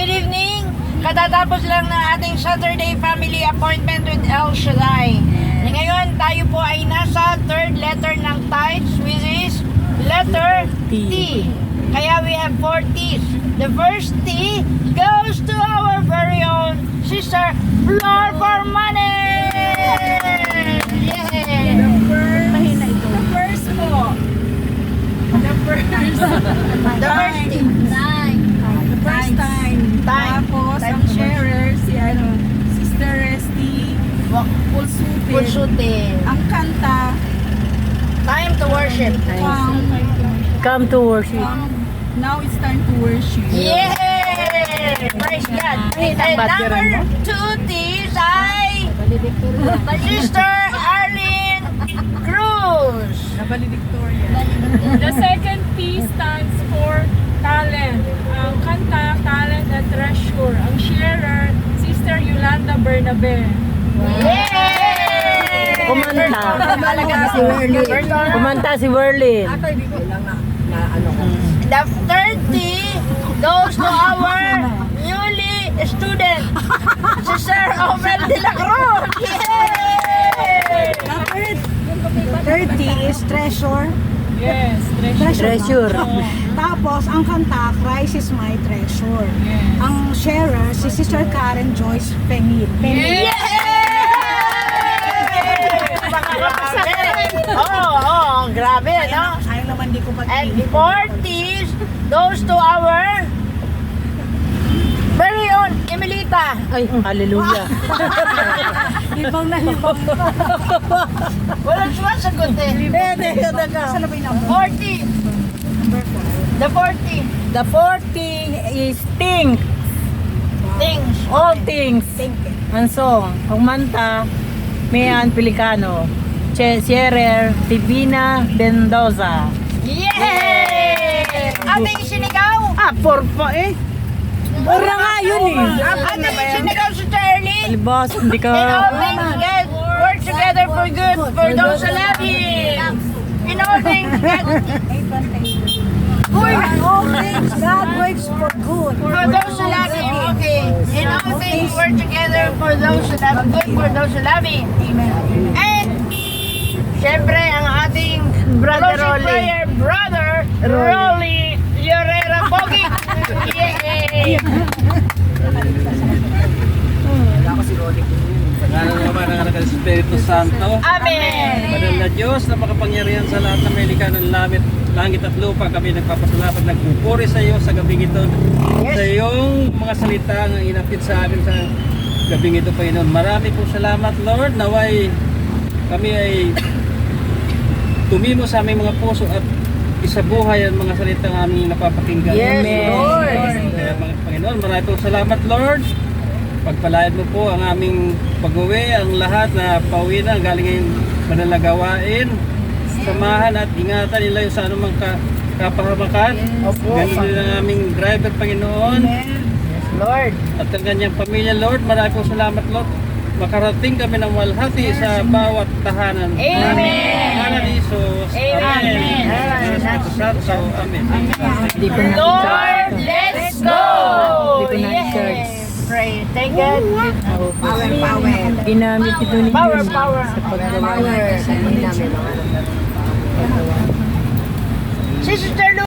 good evening. Katatapos lang ng ating Saturday family appointment with El Shaddai. Ngayon, tayo po ay nasa third letter ng tithes, which is letter T. Kaya we have 4T's. The first T goes to our very own sister, Floor for Money! Yeah! The first po. The first T. The first time. Tapos, ang sharer, Sister Resty, Pulsutin. ang kanta, Time to worship. Come to worship. Now it's time to worship. Yay! Praise God. And number 2 T's ay Sister Arlene Cruz. Victoria. The second T stands for talent. Ang kanta, talent at treasure. Ang sharer, Sister Yolanda Bernabe. Yay! Kumanta. Si Werlin. Kumanta si Werlin. The third T goes to our newly student, Sister Omel de la Cruz. Yay! The third T is treasure. Yes, treasure. Treasure. Tapos, ang kanta, Christ is my treasure. Yes. Ang sharer, si Sister Karen Joyce Pemil. Yay! Oh, grabe, no? Sayang naman di ko And 4 T's goes to our very own Emilita. Ay, hallelujah. Ibang na ibang. Walang sumasagot eh. Saan na ba yung number? 40. The 40 The 40 is think. things. All things. Ang song. Kumanta, Mayan Pelicano. Sierer, Divina Mendoza. Yay! Ating sinigaw. For pa eh. Pura nga yun eh. Ating sinigaw si Charlie. Boss, hindi And all ka. things get work together for good for those who love Him. In all things get All things God works for good. for those who love Him. Okay. In all things work together for those who love good for those who love Him. And syempre ang ating Brother closing Rolly. prayer, Brother Rolly Llorera Pogi. Yay! Pangalan naman ng anak ng Espiritu Santo. Amen. Banal na Diyos na makapangyarihan sa lahat ng may likha ng langit at lupa. Kami nagpapasalamat, nagpupuri sa iyo sa gabing ito. Sa iyong mga salita ang inapit sa amin sa gabing ito, Panginoon. Marami pong salamat, Lord. Naway kami ay tumimo sa aming mga puso at isabuhay ang mga salita ng aming napapakinggan. Yes, Amen. Lord. Kaya mga Panginoon, marami pong salamat, Lord. Pagpalain mo po ang aming pag-uwi, ang lahat na pauwi na galing ngayong banal na gawain. Samahan at ingatan nila yung sa anumang kapahamakan. Ganun din ang aming driver, Panginoon. Lord. At ang kanyang pamilya, Lord. Marami pong salamat, Lord. Makarating kami ng walhati sa bawat tahanan. Amen. Pangalan ni Jesus. Amen. Espiritu Santo. Amen. Hindi ko na Lord, let's go! Hindi ko na Yes. i-search. Pray. Thank God. Power. Ginamit ito ni Power, Diyos power. sa paggawa. Si Sister Lu